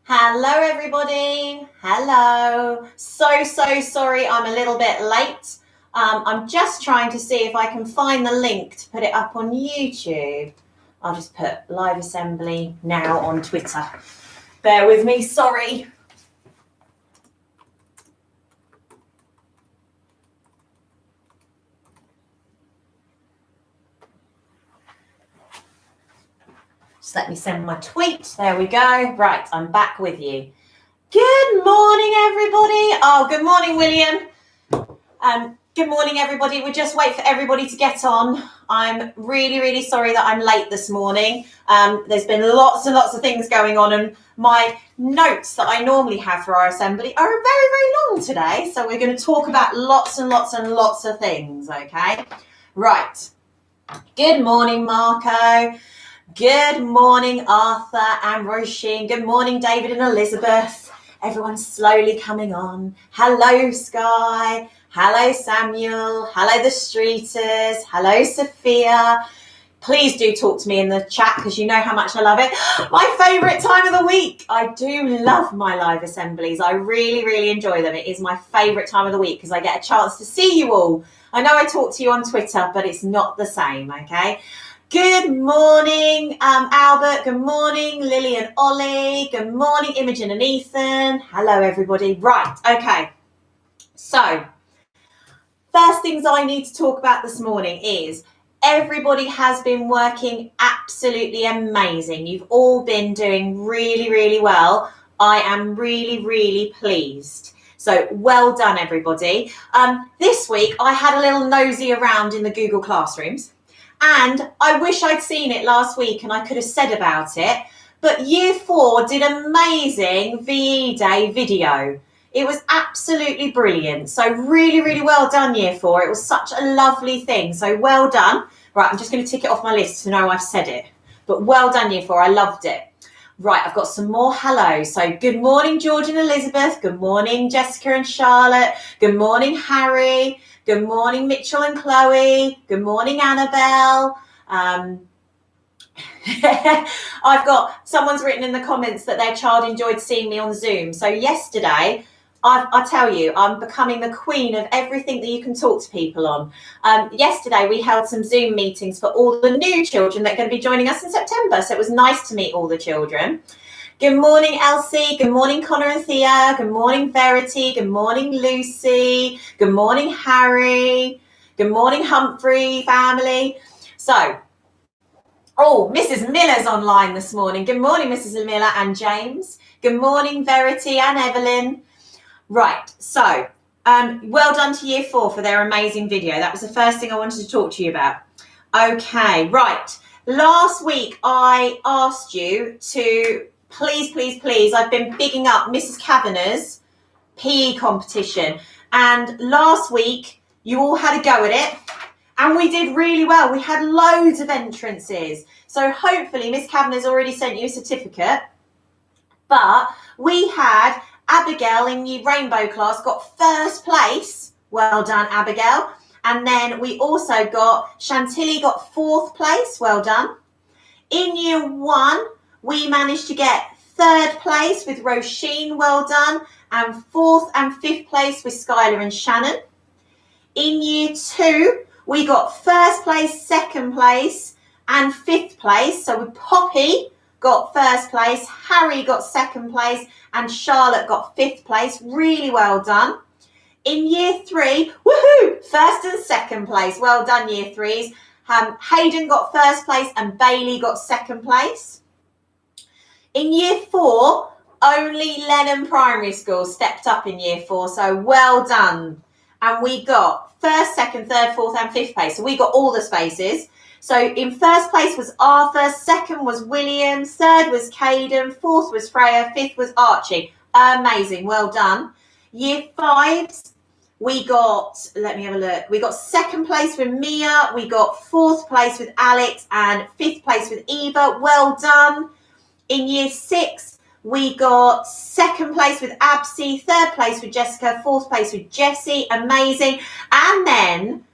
Hello, everybody. Hello. So sorry I'm a little bit late. I'm just trying to see if I can find the link to put it up on YouTube. I'll just put live assembly now on Twitter. Bear with me, sorry. Just let me send my tweet. There we go. Right, I'm back with you. Good morning, everybody. Oh, good morning, William. Good morning, everybody. We'll just wait for everybody to get on. I'm really sorry that I'm late this morning. There's been lots and lots of things going on, and my notes that I normally have for our assembly are very long today. So we're going to talk about lots and lots of things, okay? Right. Good morning, Marco. Good morning, Arthur and Roisin. Good morning, David and Elizabeth. Everyone's slowly coming on. Hello, Sky. Hello, Samuel. Hello, the Streeters. Hello, Sophia. Please do talk to me in the chat because you know how much I love it. My favourite time of the week. I do love my live assemblies. I really enjoy them. It is my favourite time of the week because I get a chance to see you all. I know I talk to you on Twitter, but it's not the same, okay? Good morning, Albert. Good morning, Lily and Ollie. Good morning, Imogen and Ethan. Hello, everybody. Right, okay. So, first things I need to talk about this morning is everybody has been working absolutely amazing. You've all been doing really well. I am really pleased. So well done, everybody. This week, I had a little nosy around in the Google Classrooms. And I wish I'd seen it last week and I could have said about it. But Year 4 did amazing VE Day video. It was absolutely brilliant. So really well done, Year 4. It was such a lovely thing. So well done. Right, I'm just going to tick it off my list to know I've said it. But well done, Year 4. I loved it. Right, I've got some more hellos. So good morning, George and Elizabeth. Good morning, Jessica and Charlotte. Good morning, Harry. Good morning, Mitchell and Chloe. Good morning, Annabelle. I've got someone's written in the comments that their child enjoyed seeing me on Zoom. So yesterday, I tell you, I'm becoming the queen of everything that you can talk to people on. Yesterday, we held some Zoom meetings for all the new children that are going to be joining us in September. So it was nice to meet all the children. Good morning, Elsie. Good morning, Connor and Thea. Good morning, Verity. Good morning, Lucy. Good morning, Harry. Good morning, Humphrey family. So, Mrs. Miller's online this morning. Good morning, Mrs. Miller and James. Good morning, Verity and Evelyn. Right, so well done to Year 4 for their amazing video. That was the first thing I wanted to talk to you about. Okay, right. Last week I asked you to please, I've been bigging up Mrs. Kavanagh's PE competition. And last week you all had a go at it. And we did really well. We had loads of entrances. So hopefully Miss Kavanagh's already sent you a certificate. But we had Abigail in your rainbow class got first place. Well done, Abigail. And then we also got Chantilly got 4th place. Well done. In Year 1, we managed to get 3rd place with Roisin. Well done. And 4th and 5th place with Skylar and Shannon. In Year 2, we got 1st place, 2nd place, and 5th place. So with Poppy got 1st place, Harry got 2nd place, and Charlotte got 5th place. Really well done. In Year 3, woohoo, 1st and 2nd place. Well done, Year 3s. Hayden got 1st place and Bailey got 2nd place. In Year 4, only Lenham Primary School stepped up in Year 4, so well done. And we got 1st, 2nd, 3rd, 4th and 5th place. So we got all the spaces. So in 1st place was Arthur, 2nd was William, 3rd was Caden, 4th was Freya, 5th was Archie. Amazing, well done. Year 5s, we got, let me have a look. We got 2nd place with Mia, we got 4th place with Alex and 5th place with Eva. Well done. In Year 6, we got 2nd place with Absi, 3rd place with Jessica, 4th place with Jessie. Amazing. And then,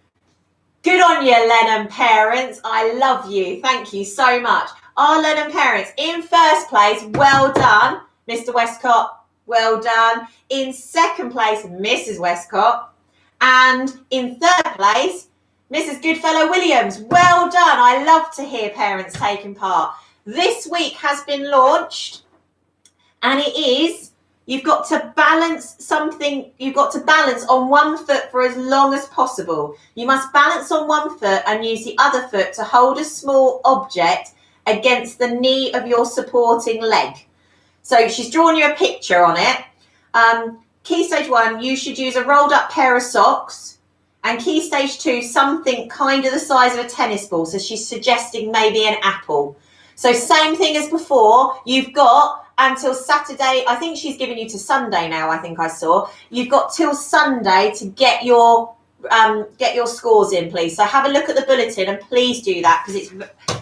good on you, Lenham parents. I love you. Thank you so much. Our Lenham parents in 1st place. Well done. Mr. Westcott, well done. In second place, Mrs. Westcott. And in third place, Mrs. Goodfellow Williams. Well done. I love to hear parents taking part. This week has been launched, and it is, you've got to balance something, you've got to balance on one foot for as long as possible. You must balance on one foot and use the other foot to hold a small object against the knee of your supporting leg. So she's drawn you a picture on it. Key stage 1, you should use a rolled up pair of socks. And key stage 2, something kind of the size of a tennis ball. So she's suggesting maybe an apple. So same thing as before, you've got until Saturday. I think she's given you to Sunday now, I think I saw. You've got till Sunday to get your scores in, please. So have a look at the bulletin and please do that, because it's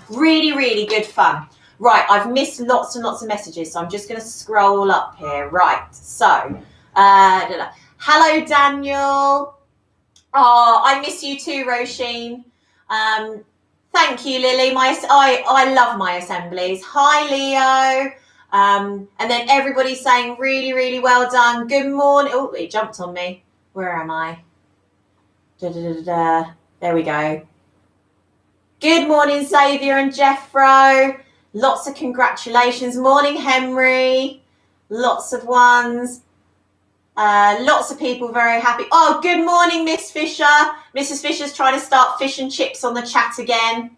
really, really good fun. Right, I've missed lots and lots of messages, so I'm just going to scroll up here. Right, so, hello, Daniel. Oh, I miss you too, Roisin. Thank you, Lily. I love my assemblies. Hi, Leo. And then everybody's saying really, really well done. Good morning. Oh, it jumped on me. Where am I? There we go. Good morning, Xavier and Jeffro. Lots of congratulations. Morning, Henry. Lots of ones. Lots of people very happy. Oh, good morning, Miss Fisher. Mrs. Fisher's trying to start fish and chips on the chat again.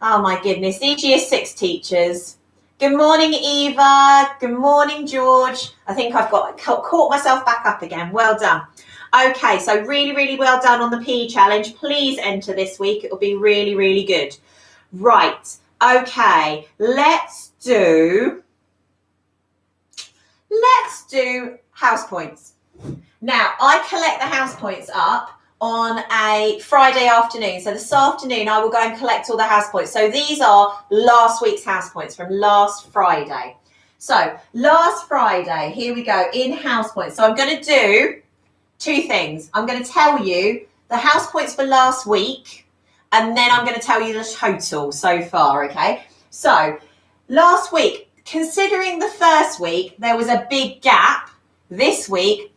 Oh, my goodness. These Year 6 teachers. Good morning, Eva. Good morning, George. I think I've caught myself back up again. Well done. Okay, so really, really well done on the PE challenge. Please enter this week. It'll be really, really good. Right. Okay. Let's do house points. Now, I collect the house points up on a Friday afternoon. So this afternoon, I will go and collect all the house points. So these are last week's house points from last Friday. So last Friday, here we go, in house points. So I'm going to do two things. I'm going to tell you the house points for last week, and then I'm going to tell you the total so far, okay? So last week, considering the first week, there was a big gap. This week,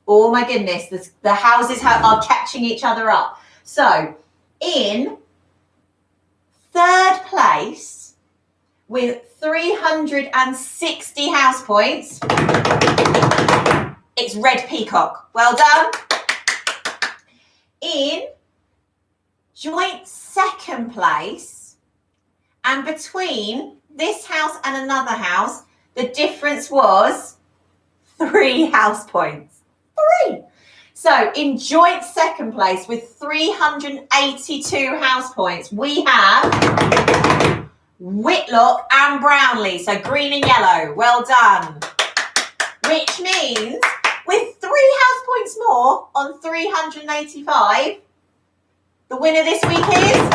oh my goodness, the houses are catching each other up. So in third place with 360 house points, it's Red Peacock. Well done. In joint second place, and between this house and another house, the difference was 3 house points. 3. So in joint second place with 382 house points, we have Whitlock and Brownlee. So green and yellow. Well done. Which means with 3 house points more on 385, the winner this week is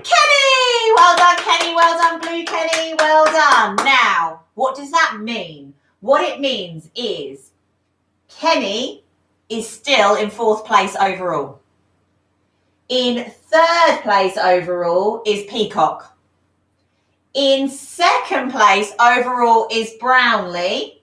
Kenny. Well done, Kenny. Well done, Blue Kenny. Well done. Now, what does that mean? What it means is Kenny is still in 4th place overall. In 3rd place overall is Peacock. In 2nd place overall is Brownlee.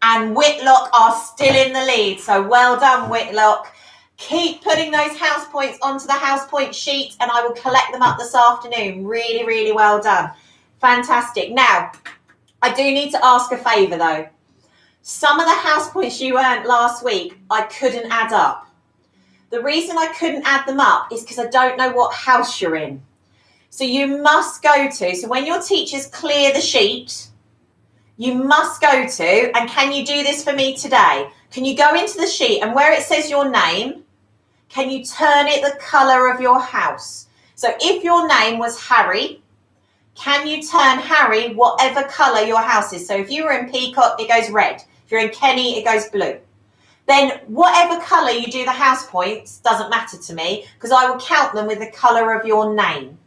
And Whitlock are still in the lead. So well done, Whitlock. Keep putting those house points onto the house point sheet, and I will collect them up this afternoon. Really, really well done. Fantastic. Now, I do need to ask a favour though. Some of the house points you earned last week, I couldn't add up. The reason I couldn't add them up is because I don't know what house you're in. So you must go to, so when your teachers clear the sheet, you must go to, and can you do this for me today? Can you go into the sheet, and where it says your name, can you turn it the colour of your house? So if your name was Harry, can you turn Harry whatever colour your house is? So if you were in Peacock, it goes red. If you're in Kenny, it goes blue. Then whatever colour you do the house points doesn't matter to me, because I will count them with the colour of your name.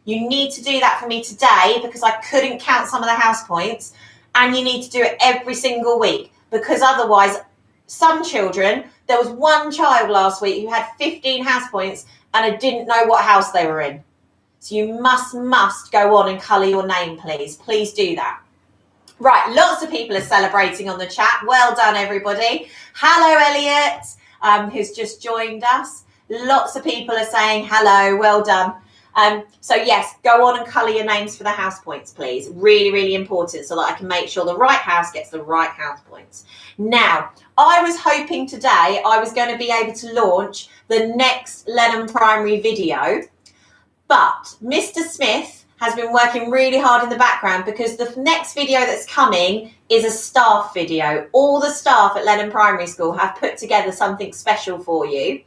You need to do that for me today, because I couldn't count some of the house points, and you need to do it every single week, because otherwise some children, there was one child last week who had 15 house points and I didn't know what house they were in. So you must go on and colour your name, please. Please do that. Right, lots of people are celebrating on the chat. Well done, everybody. Hello, Elliot, who's just joined us. Lots of people are saying hello. Well done. So yes, go on and colour your names for the house points, please. Really, really important so that I can make sure the right house gets the right house points. Now, I was hoping today I was going to be able to launch the next Lenham Primary video, but Mr. Smith has been working really hard in the background because the next video that's coming is a staff video. All the staff at Lenham Primary School have put together something special for you,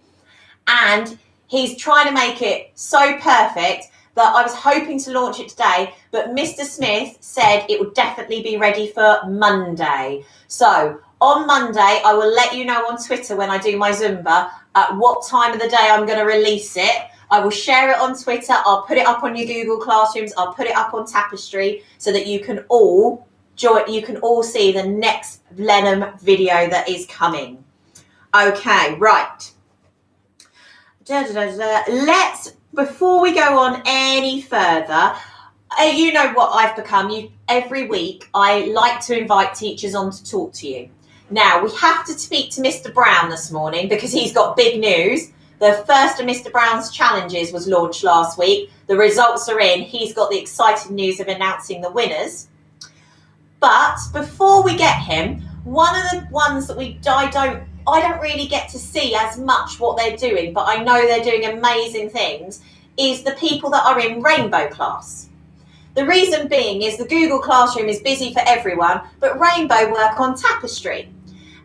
and he's trying to make it so perfect that I was hoping to launch it today, but Mr. Smith said it would definitely be ready for Monday. So on Monday, I will let you know on Twitter when I do my Zumba at what time of the day I'm going to release it. I will share it on Twitter. I'll put it up on your Google Classrooms. I'll put it up on Tapestry so that you can all see the next Lenham video that is coming. Okay, right. Let's, before we go on any further, you know what I've become. Every week, I like to invite teachers on to talk to you. Now, we have to speak to Mr. Brown this morning because he's got big news. The first of Mr. Brown's challenges was launched last week. The results are in. He's got the exciting news of announcing the winners. But before we get him, one of the ones that I don't really get to see as much what they're doing, but I know they're doing amazing things, is the people that are in Rainbow class. The reason being is the Google Classroom is busy for everyone, but Rainbow work on Tapestry.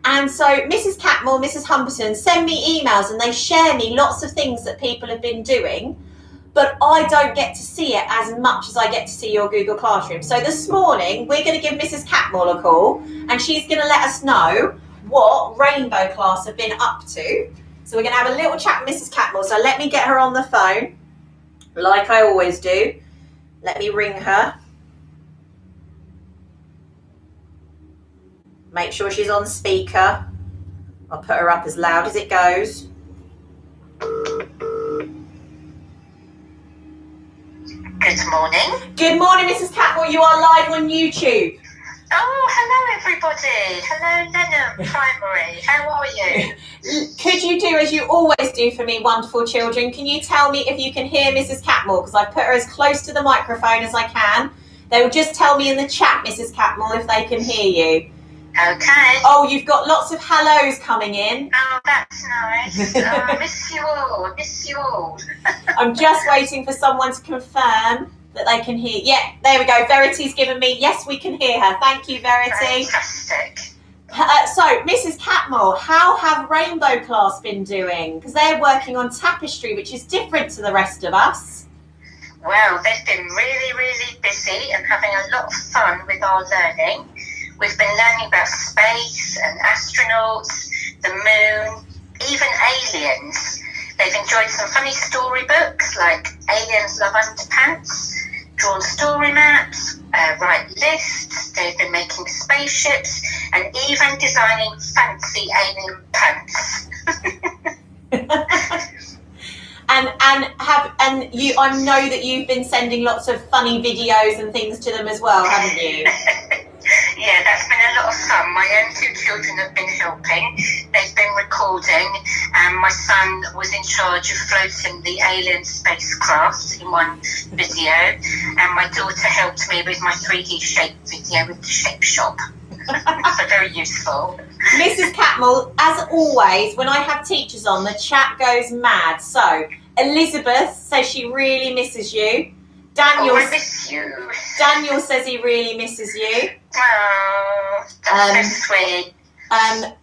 And so Mrs. Catmull, Mrs. Humberton send me emails and they share me lots of things that people have been doing, but I don't get to see it as much as I get to see your Google Classroom. So this morning, we're going to give Mrs. Catmull a call and she's going to let us know what Rainbow class have been up to. So we're going to have a little chat with Mrs. Catmull. So let me get her on the phone, like I always do. Let me ring her. Make sure she's on speaker. I'll put her up as loud as it goes. Good morning. Good morning, Mrs. Catmull. You are live on YouTube. Oh, hello everybody. Hello Lenham Primary. How are you? Could you do as you always do for me, wonderful children? Can you tell me if you can hear Mrs. Catmull? Because I put her as close to the microphone as I can. They will just tell me in the chat, Mrs. Catmull, if they can hear you. Okay. Oh, you've got lots of hellos coming in. Oh, that's nice. Miss you all. Miss you all. I'm just waiting for someone to confirm that they can hear. Yeah, there we go. Verity's given me, yes, we can hear her. Thank you, Verity. Fantastic. So, Mrs. Catmull, how have Rainbow class been doing? Because they're working on Tapestry, which is different to the rest of us. Well, they've been really, really busy and having a lot of fun with our learning. We've been learning about space and astronauts, the moon, even aliens. They've enjoyed some funny storybooks like Aliens Love Underpants, drawn story maps, write lists. They've been making spaceships and even designing fancy alien pants. I know that you've been sending lots of funny videos and things to them as well, haven't you? Yeah, that's been a lot of fun. My own two children have been helping. They've been recording, and my son was in charge of floating the alien spacecraft in one video, and my daughter helped me with my 3D shape video with the Shape Shop. So very useful. Mrs. Catmull, as always, when I have teachers on, the chat goes mad. So, Elizabeth says she really misses you. Daniel, I miss you. Daniel says he really misses you. Oh, that's so sweet.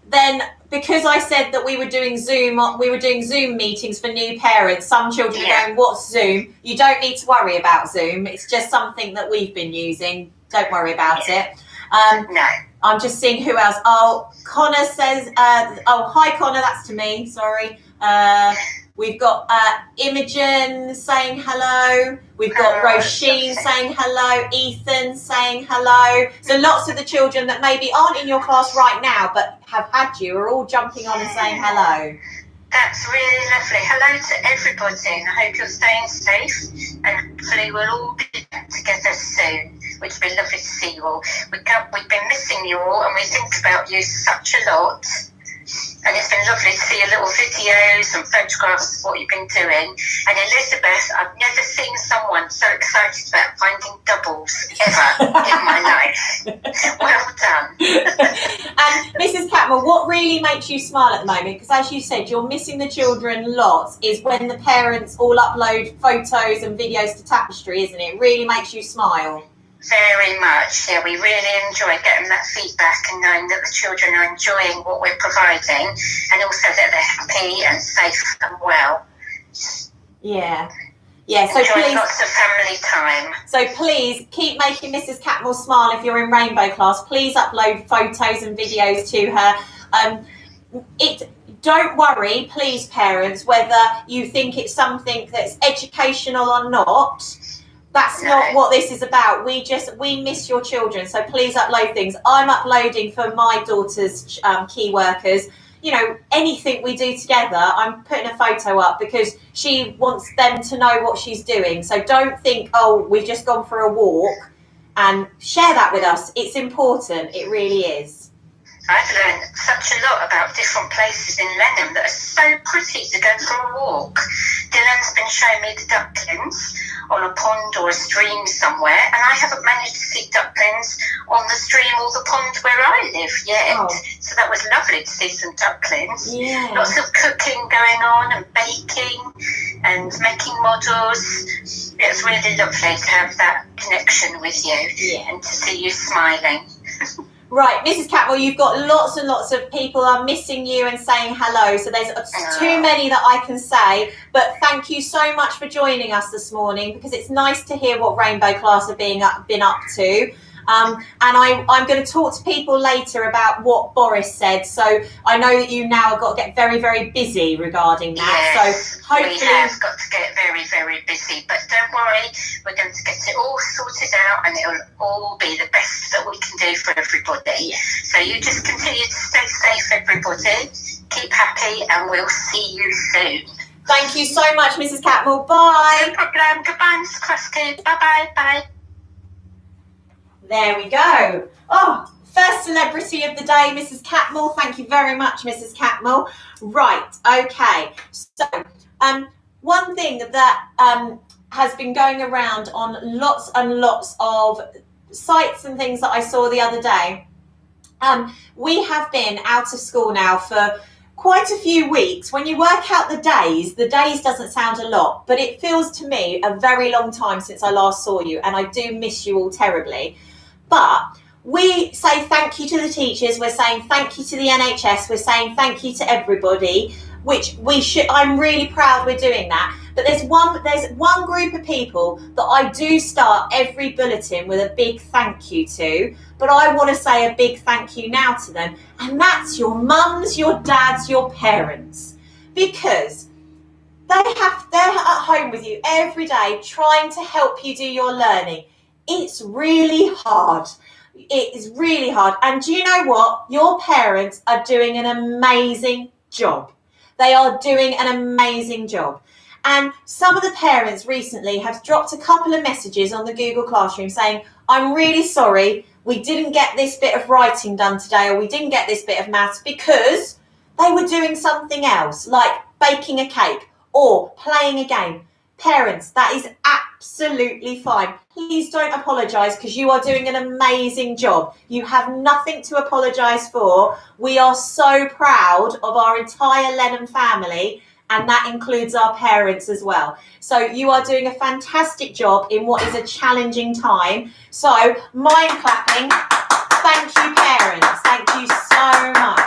Then, because I said that we were doing Zoom meetings for new parents, some children are going, what's Zoom? You don't need to worry about Zoom. It's just something that we've been using. Don't worry about it. No. I'm just seeing who else. Oh, Connor says, hi Connor, that's to me, sorry. We've got Imogen saying hello. We've got Roisin saying hello. Ethan saying hello. So lots of the children that maybe aren't in your class right now but have had you are all jumping on and saying hello. That's really lovely. Hello to everybody, and I hope you're staying safe, and hopefully we'll all be back together soon. which would be lovely to see you all. We've been missing you all, and we think about you such a lot. And it's been lovely to see your little videos and photographs of what you've been doing. And Elizabeth, I've never seen someone so excited about finding doubles ever in my life. Well done. And Mrs. Catmull, what really makes you smile at the moment, because as you said, you're missing the children lots, is when the parents all upload photos and videos to Tapestry, isn't it? It really makes you smile. Very much, yeah. We really enjoy getting that feedback and knowing that the children are enjoying what we're providing, and also that they're happy and safe and well. Yeah. So enjoying please, lots of family time. So please keep making Mrs. Catmull smile. If you're in Rainbow class, please upload photos and videos to her. Don't worry, please, parents, whether you think it's something that's educational or not. That's not what this is about. We miss your children, so please upload things. I'm uploading for my daughter's key workers. You know, anything we do together, I'm putting a photo up because she wants them to know what she's doing. So don't think, oh, we've just gone for a walk, and share that with us. It's important. It really is. I've learned such a lot about different places in Lenham that are so pretty to go for a walk. Dylan's been showing me the ducklings on a pond or a stream somewhere, and I haven't managed to see ducklings on the stream or the pond where I live yet. Oh. So that was lovely to see some ducklings. Yeah. Lots of cooking going on and baking and making models. It's really lovely to have that connection with you and to see you smiling. Right, Mrs. Catmull, you've got lots and lots of people are missing you and saying hello. So there's too many that I can say. But thank you so much for joining us this morning, because it's nice to hear what Rainbow class have been up to. And I'm going to talk to people later about what Boris said. So I know that you now have got to get very, very busy regarding that. Yes, so hopefully we have got to get very, very busy. But don't worry, we're going to get it all sorted out, and it'll all be the best that we can do for everybody. Yeah. So you just continue to stay safe, everybody. Keep happy, and we'll see you soon. Thank you so much, Mrs. Catmull. Bye. No problem. Goodbye, Mrs. Krusty. Bye-bye. Bye. There we go. Oh, first celebrity of the day, Mrs. Catmull. Thank you very much, Mrs. Catmull. Right, okay. So, one thing that has been going around on lots and lots of sites and things that I saw the other day, we have been out of school now for quite a few weeks. When you work out the days doesn't sound a lot, but it feels to me a very long time since I last saw you, and I do miss you all terribly. But we say thank you to the teachers, we're saying thank you to the NHS, we're saying thank you to everybody, which we should. I'm really proud we're doing that. But there's one group of people that I do start every bulletin with a big thank you to, but I want to say a big thank you now to them, and that's your mums, your dads, your parents, because they're at home with you every day trying to help you do your learning. It's really hard. It is really hard. And do you know what? Your parents are doing an amazing job. They are doing an amazing job. And some of the parents recently have dropped a couple of messages on the Google Classroom saying, I'm really sorry, we didn't get this bit of writing done today, or we didn't get this bit of maths because they were doing something else, like baking a cake or playing a game. Parents, that is absolutely fine. Please don't apologise, because you are doing an amazing job. You have nothing to apologise for. We are so proud of our entire Lenham family, and that includes our parents as well. So you are doing a fantastic job in what is a challenging time. So mind clapping. Thank you, parents. Thank you so much.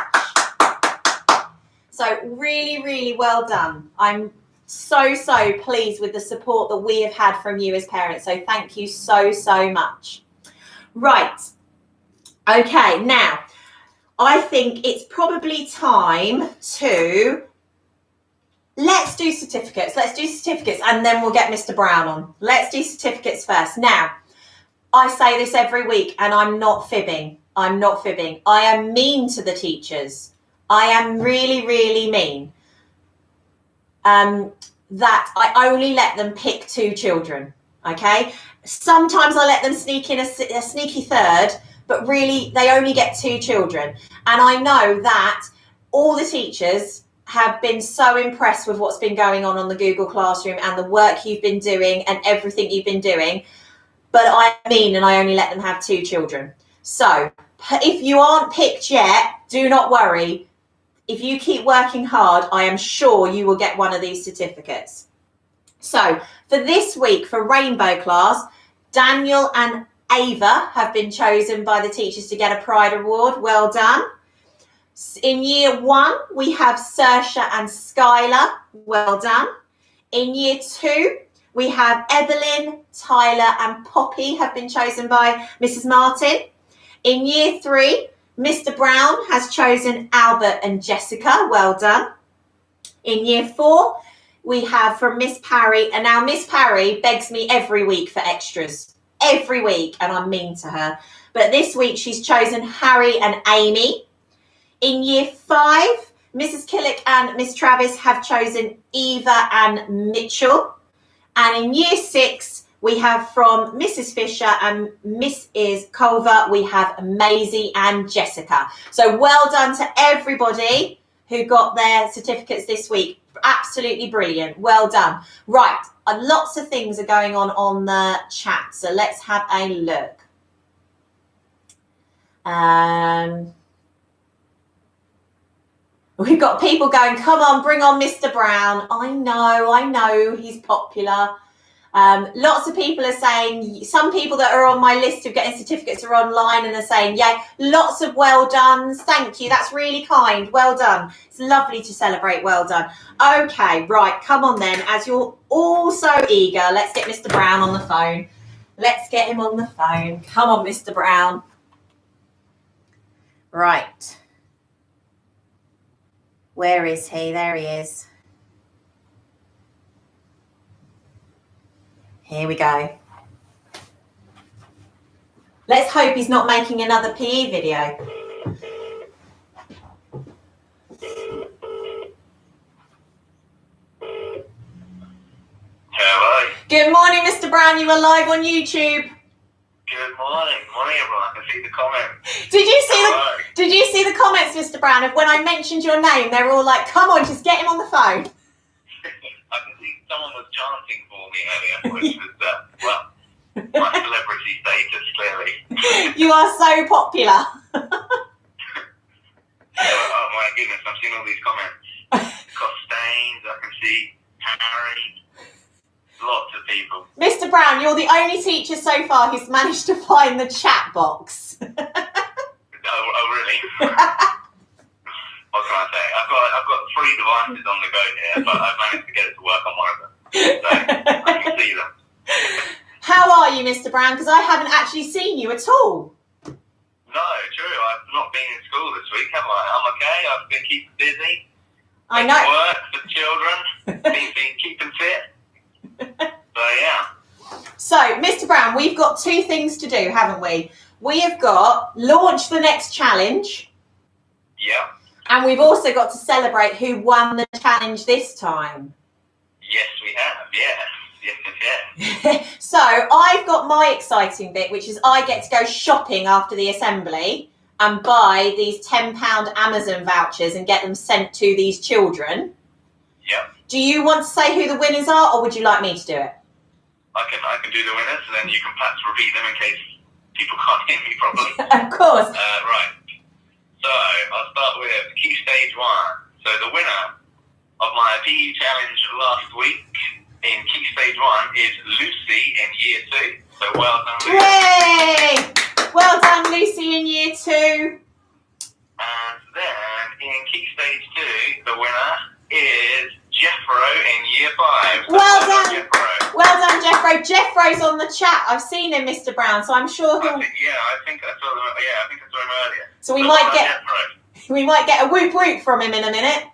So really, really well done. I'm so pleased with the support that we have had from you as parents. So thank you so much. Right. Okay, now I think it's probably time to let's do certificates. Let's do certificates, and then we'll get Mr. Brown on. Let's do certificates first. Now, I say this every week, and I'm not fibbing. I'm not fibbing. I am mean to the teachers. I am really, really mean. That I only let them pick 2 children. Okay. Sometimes I let them sneak in a sneaky third, but really they only get 2 children. And I know that all the teachers have been so impressed with what's been going on the Google Classroom and the work you've been doing and everything you've been doing. But I only let them have 2 children. So if you aren't picked yet, do not worry. If you keep working hard, I am sure you will get one of these certificates. So for this week, for Rainbow Class, Daniel and Ava have been chosen by the teachers to get a Pride Award. Well done. In year 1, we have Saoirse and Skylar. Well done. In year 2, we have Evelyn, Tyler and Poppy have been chosen by Mrs. Martin. In year 3, Mr. Brown has chosen Albert and Jessica. Well done. In year 4, we have from Miss Parry, and now Miss Parry begs me every week for extras. Every week, and I'm mean to her. But this week she's chosen Harry and Amy. In year 5, Mrs. Killick and Miss Travis have chosen Eva and Mitchell. And in year 6, we have from Mrs. Fisher and Mrs. Culver, we have Maisie and Jessica. So well done to everybody who got their certificates this week. Absolutely brilliant. Well done. Right, lots of things are going on the chat. So let's have a look. We've got people going, come on, bring on Mr. Brown. I know, he's popular. Lots of people are saying, some people that are on my list of getting certificates are online and are saying, yeah, lots of well dones. Thank you. That's really kind. Well done. It's lovely to celebrate well done. Okay, right. Come on then. As you're all so eager, let's get Mr. Brown on the phone. Let's get him on the phone. Come on, Mr. Brown. Right. Where is he? There he is. Here we go. Let's hope he's not making another PE video. Hello. Good morning, Mr. Brown. You are live on YouTube. Good morning. Morning, everyone. I can see the comments. Did you see the comments, Mr. Brown? Of when I mentioned your name, they were all like, "Come on, just get him on the phone." I can see someone was chanting for me earlier, which was my celebrity status clearly. You are so popular. Oh my goodness, I've seen all these comments. Costains, I can see Harry. Lots of people. Mr. Brown, you're the only teacher so far who's managed to find the chat box. Oh really? What can I say? I've got 3 devices on the go here, but I've managed to get it to work on one of them, so I can see them. How are you, Mr. Brown? Because I haven't actually seen you at all. No, true. I've not been in school this week, have I? I'm okay. I've been keeping busy. I know. Work for children. been keeping fit. So yeah. So, Mr. Brown, we've got 2 things to do, haven't we? We have got launch the next challenge. Yeah. And we've also got to celebrate who won the challenge this time. Yes, we have. Yes. So I've got my exciting bit, which is I get to go shopping after the assembly and buy these £10 Amazon vouchers and get them sent to these children. Yep. Do you want to say who the winners are, or would you like me to do it? I can do the winners, and then you can perhaps repeat them in case people can't hear me properly. Of course. Right. So I'll start with Key Stage 1. So the winner of my PE challenge last week in Key Stage 1 is Lucy in Year 2. So well done, Lucy. Yay! Well done, Lucy in Year 2. And then in Key Stage 2, the winner is Jeffro in Year 5. So Well done. Jeffro. Well done, Jeffro. Jeffro's on the chat. I've seen him, Mr. Brown, so I'm sure he'll... I think I saw him earlier. So we So might well get... done, Jeffro. We might get a whoop whoop from him in a minute.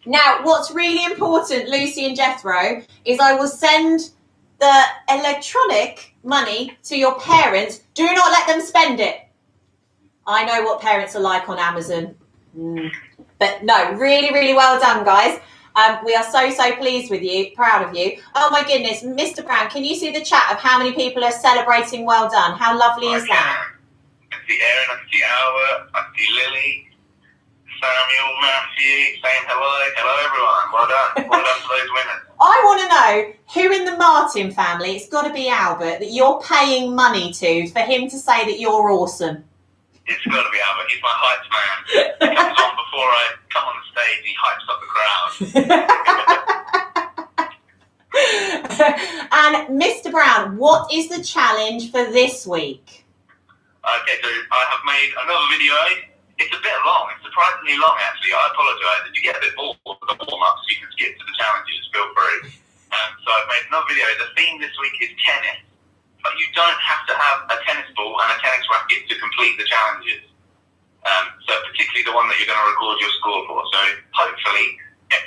Now, what's really important, Lucy and Jethro, is I will send the electronic money to your parents. Do not let them spend it. I know what parents are like on Amazon. But no, really, really well done, guys. We are so pleased with you, proud of you. Oh my goodness, Mr. Brown, can you see the chat of how many people are celebrating well done? How lovely is that? I can see Aaron, I can see Albert, I can see Lily, Samuel, Matthew, saying hello. Hello, everyone. Well done. Well done to those winners. I want to know who in the Martin family, it's got to be Albert, that you're paying money to for him to say that you're awesome. It's got to be Albert. He's my hype man. He comes on before I come on the stage. He hypes up the crowd. And Mr. Brown, what is the challenge for this week? Okay, so I have made another video. It's a bit long. It's surprisingly long, actually. I apologise if you get a bit bored with the warm-ups. You can skip to the challenges. Feel free. So I've made another video. The theme this week is tennis. But you don't have to have a tennis ball and a tennis racket to complete the challenges. So particularly the one that you're going to record your score for. So hopefully,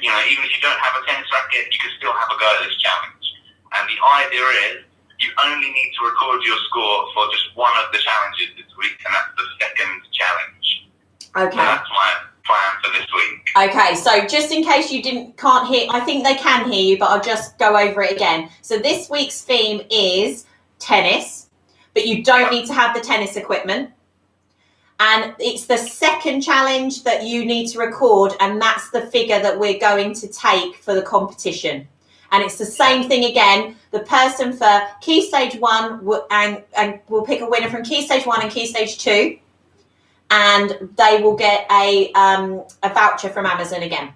even if you don't have a tennis racket, you can still have a go at this challenge. And the idea is you only need to record your score for just one of the challenges this week, and that's the second challenge. Okay. So that's my plan for this week. Okay, so just in case you can't hear, I think they can hear you, but I'll just go over it again. So this week's theme is tennis, but you don't need to have the tennis equipment. And it's the second challenge that you need to record, and that's the figure that we're going to take for the competition. And it's the same thing again. The person for Key Stage 1 and we'll pick a winner from Key Stage 1 and Key Stage 2, and they will get a voucher from Amazon again.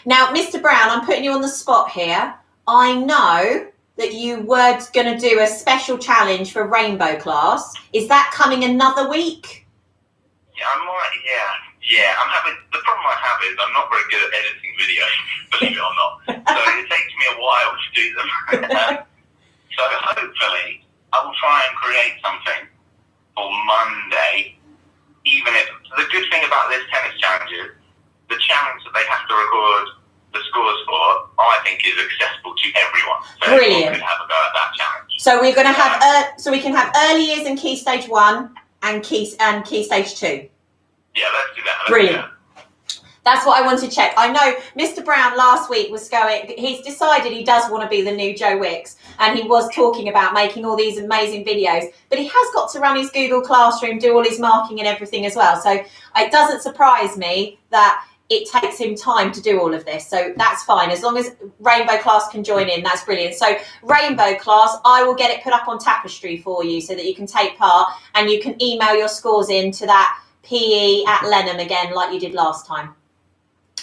Now, Mr. Brown, I'm putting you on the spot here. I know that you were going to do a special challenge for Rainbow Class. Is that coming another week? Yeah, I'm having, the problem I have is I'm not very good at editing videos, believe it or not. So it takes me a while to do them. So hopefully I will try and create something for Monday. Even if, the good thing about this tennis challenge is the challenge that they have to record the scores for, I think, is accessible to everyone. So Brilliant. everyone could have a go at that challenge. So we're going to have, so we can have early years in Key Stage 1 and Key Stage 2. Yeah, let's do that. Brilliant. That's what I want to check. I know Mr. Brown last week was he's decided he does want to be the new Joe Wicks, and he was talking about making all these amazing videos, but he has got to run his Google Classroom, do all his marking and everything as well. So it doesn't surprise me that it takes him time to do all of this. So that's fine. As long as Rainbow Class can join in, that's brilliant. So Rainbow Class, I will get it put up on Tapestry for you so that you can take part, and you can email your scores in to that PE@Lenham again, like you did last time.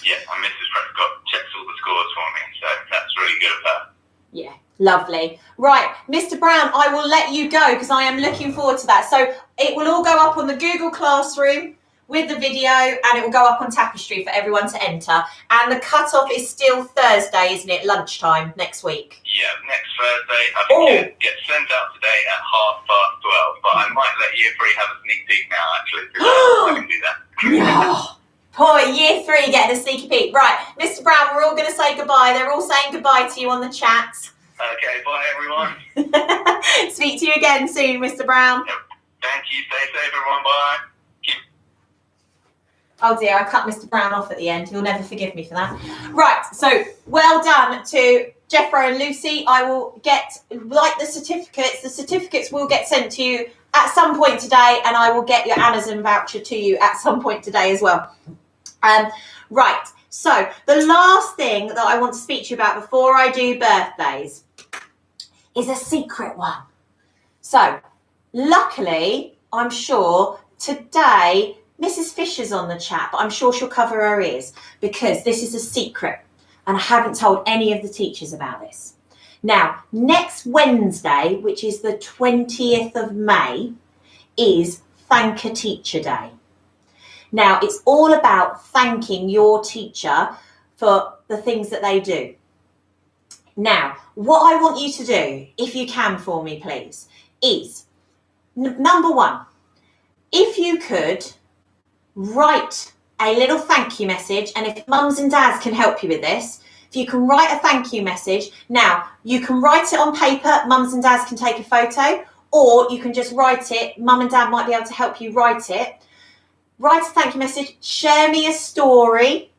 Yes, and Mrs. Prescott checks all the scores for me, so that's really good of her. Yeah, lovely. Right, Mr. Brown, I will let you go because I am looking forward to that. So it will all go up on the Google Classroom with the video, and it will go up on Tapestry for everyone to enter. And the cut-off is still Thursday, isn't it? Lunchtime next week. Yeah, next Thursday. I think it gets sent out today at 12:30, but I might let you three have a sneak peek now, actually, because I can do that. No. Poor Year 3 getting a sneaky peek. Right, Mr. Brown, we're all going to say goodbye. They're all saying goodbye to you on the chat. Okay, bye everyone. Speak to you again soon, Mr. Brown. Yep. Thank you. Stay safe, everyone. Bye. Oh dear, I cut Mr. Brown off at the end. He'll never forgive me for that. Right, so well done to Jeffro and Lucy. I will get, like the certificates will get sent to you at some point today, and I will get your Amazon voucher to you at some point today as well. Right, so the last thing that I want to speak to you about before I do birthdays is a secret one. So, luckily, I'm sure today Mrs. Fisher's on the chat, but I'm sure she'll cover her ears because this is a secret and I haven't told any of the teachers about this. Now, next Wednesday, which is the 20th of May, is Thank a Teacher Day. Now, it's all about thanking your teacher for the things that they do. Now, what I want you to do, if you can for me, please, is number one, if you could write a little thank you message, and if mums and dads can help you with this, if you can write a thank you message. Now, you can write it on paper, mums and dads can take a photo, or you can just write it. Mum and dad might be able to help you write it. Write a thank you message, share me a story,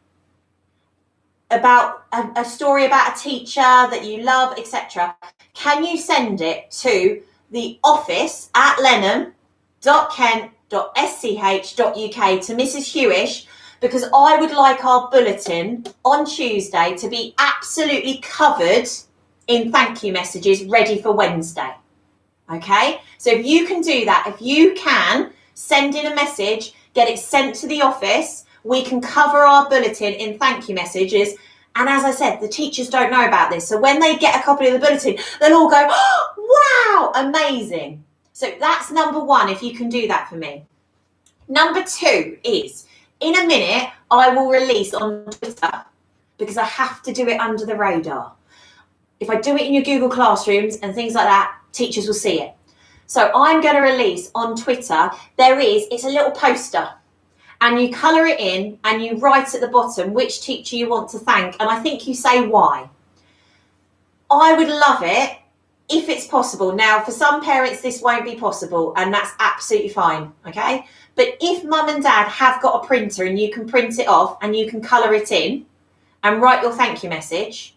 about a story about a teacher that you love, etc., can you send it to the office at lenham.kent.sch.uk to Mrs. Hewish, because I would like our bulletin on Tuesday to be absolutely covered in thank you messages ready for Wednesday. Okay, so if you can do that, if you can send in a message, get it sent to the office, we can cover our bulletin in thank you messages. And as I said, the teachers don't know about this. So when they get a copy of the bulletin, they'll all go, oh, wow, amazing. So that's number one, if you can do that for me. Number two is, in a minute, I will release on Twitter, because I have to do it under the radar. If I do it in your Google Classrooms and things like that, teachers will see it. So I'm going to release on Twitter, it's a little poster, and you colour it in and you write at the bottom which teacher you want to thank, and I think you say why. I would love it if it's possible. Now, for some parents, this won't be possible, and that's absolutely fine, okay? But if mum and dad have got a printer and you can print it off and you can colour it in and write your thank you message,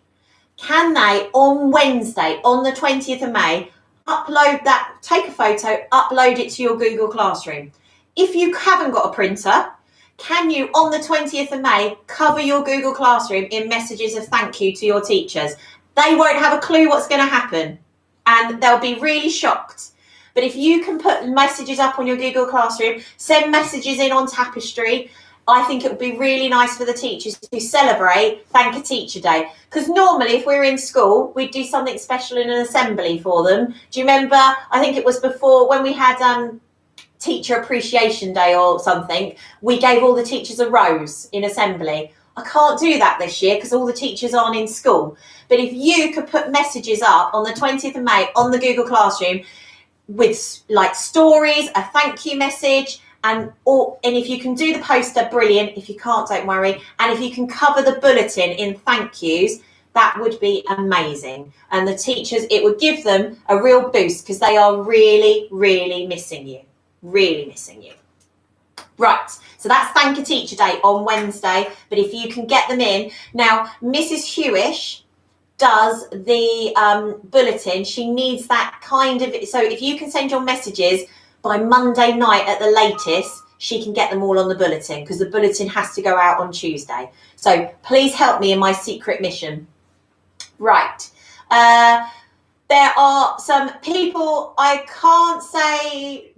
can they, on Wednesday, on the 20th of May, upload that, take a photo, upload it to your Google Classroom? If you haven't got a printer, can you, on the 20th of May, cover your Google Classroom in messages of thank you to your teachers? They won't have a clue what's going to happen, and they'll be really shocked. But if you can put messages up on your Google Classroom, send messages in on Tapestry, I think it would be really nice for the teachers to celebrate Thank a Teacher Day. Because normally, if we're in school, we'd do something special in an assembly for them. Do you remember? I think it was before when we had Teacher Appreciation Day or something. We gave all the teachers a rose in assembly. I can't do that this year because all the teachers aren't in school. But if you could put messages up on the 20th of May on the Google Classroom with like stories, a thank you message, and if you can do the poster, brilliant. If you can't, don't worry. And if you can cover the bulletin in thank yous, that would be amazing. And the teachers, it would give them a real boost because they are really, really missing you. Really missing you. Right, so that's Thank a Teacher Day on Wednesday. But if you can get them in. Now, Mrs. Hewish does the bulletin. She needs that kind of, so if you can send your messages by Monday night at the latest, she can get them all on the bulletin, because the bulletin has to go out on Tuesday. So please help me in my secret mission. Right. There are some people I can't say.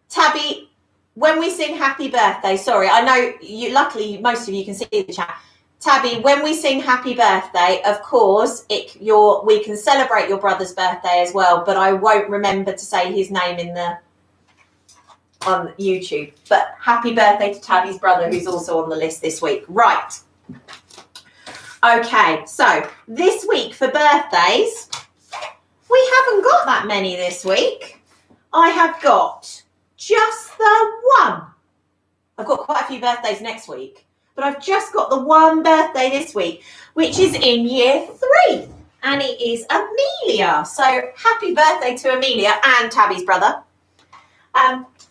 Tabby, when we sing Happy Birthday, sorry, I know you. Luckily, most of you can see the chat. Tabby, when we sing Happy Birthday, of course, we can celebrate your brother's birthday as well, but I won't remember to say his name on YouTube. But happy birthday to Tabby's brother, who's also on the list this week. Right. Okay, so this week for birthdays, we haven't got that many this week. I have got just the one. I've got quite a few birthdays next week, but I've just got the one birthday this week, which is in year 3, and it is Amelia. So happy birthday to Amelia and Tabby's brother.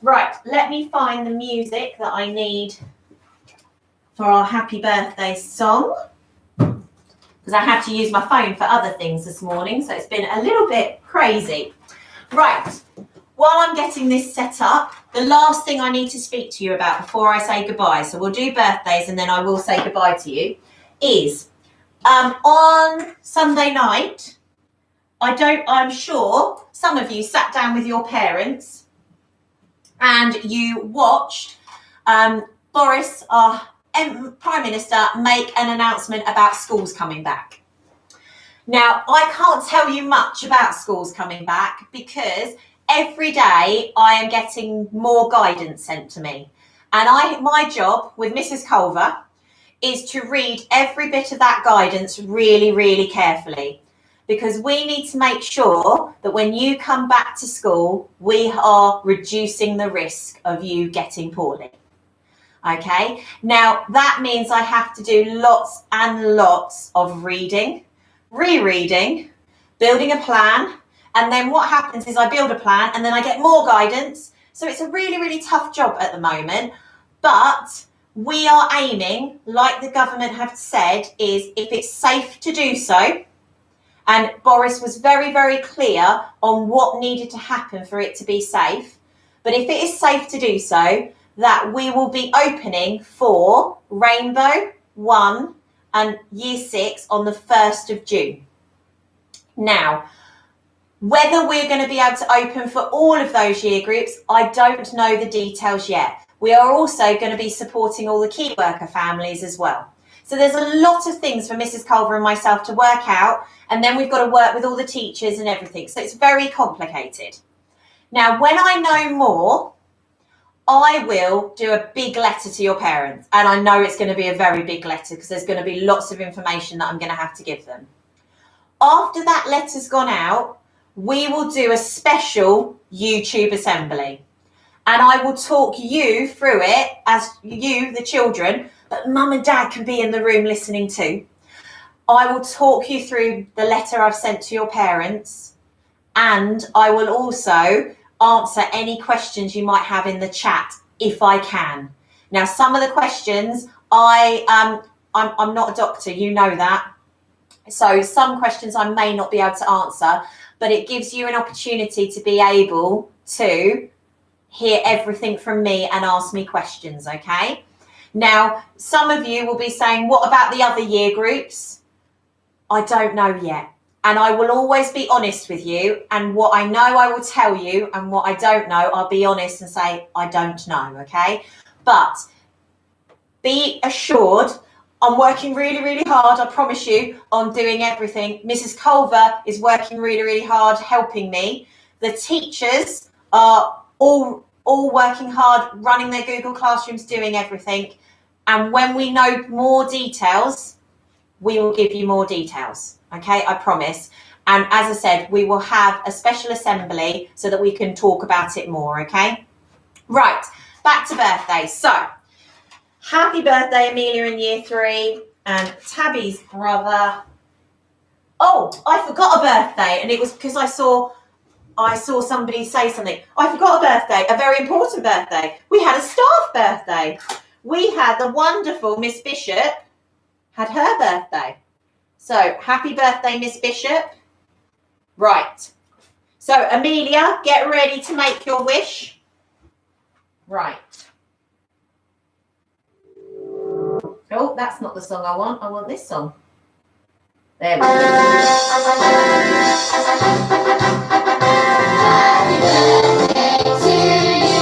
Right, let me find the music that I need for our happy birthday song, because I had to use my phone for other things this morning, so it's been a little bit crazy. Right, while I'm getting this set up, the last thing I need to speak to you about before I say goodbye, so we'll do birthdays and then I will say goodbye to you, is on Sunday night, I'm sure some of you sat down with your parents and you watched Boris, our Prime Minister, make an announcement about schools coming back. Now, I can't tell you much about schools coming back because every day I am getting more guidance sent to me. And my job with Mrs. Culver is to read every bit of that guidance really, really carefully, because we need to make sure that when you come back to school, we are reducing the risk of you getting poorly. Okay, now that means I have to do lots and lots of reading, rereading, building a plan, and then what happens is I build a plan and then I get more guidance. So it's a really, really tough job at the moment, But we are aiming, like the government have said, is if it's safe to do so, and Boris was very, very clear on what needed to happen for it to be safe. But if it is safe to do so, that we will be opening for Rainbow 1 and Year 6 on the 1st of June. Now, whether we're going to be able to open for all of those year groups, I don't know the details yet. We are also going to be supporting all the key worker families as well. So there's a lot of things for Mrs. Culver and myself to work out, and then we've got to work with all the teachers and everything. So it's very complicated. Now, when I know more, I will do a big letter to your parents. And I know it's going to be a very big letter because there's going to be lots of information that I'm going to have to give them. After that letter's gone out, we will do a special YouTube assembly. And I will talk you through it as you, the children, but mum and dad can be in the room listening too. I will talk you through the letter I've sent to your parents, and I will also answer any questions you might have in the chat if I can. Now, some of the questions, I'm not a doctor, you know that. So some questions I may not be able to answer, but it gives you an opportunity to be able to hear everything from me and ask me questions, okay? Now, some of you will be saying, what about the other year groups? I don't know yet. And I will always be honest with you. And what I know, I will tell you. And what I don't know, I'll be honest and say, I don't know, okay? But be assured, I'm working really, really hard, I promise you, on doing everything. Mrs. Culver is working really, really hard helping me. The teachers are all working hard, running their Google Classrooms, doing everything. And when we know more details, we will give you more details. Okay, I promise. And as I said, we will have a special assembly so that we can talk about it more, okay? Right, back to birthdays. So, happy birthday, Amelia in year 3 and Tabby's brother. Oh, I forgot a birthday, and it was because I saw somebody say something. I forgot a birthday, a very important birthday. We had a staff birthday. We had the wonderful Miss Bishop had her birthday. So, happy birthday, Miss Bishop. Right. So, Amelia, get ready to make your wish. Right. Oh, that's not the song I want. I want this song. There we go. Happy birthday to you.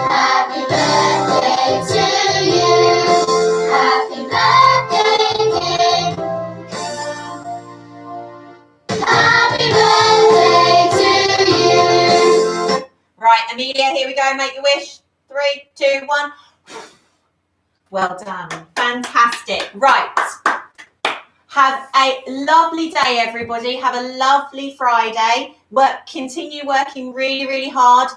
Happy birthday to you. Happy birthday, dear. Happy birthday to you. Right, Amelia, here we go. Make your wish. 3, 2, 1. Well done. Fantastic. Right. Have a lovely day, everybody. Have a lovely Friday. Continue working really, really hard.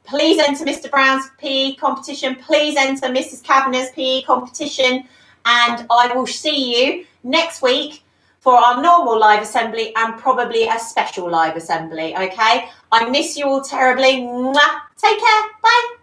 Please enter Mr. Brown's PE competition. Please enter Mrs. Kavanagh's PE competition. And I will see you next week for our normal live assembly and probably a special live assembly, okay? I miss you all terribly. Mwah. Take care. Bye.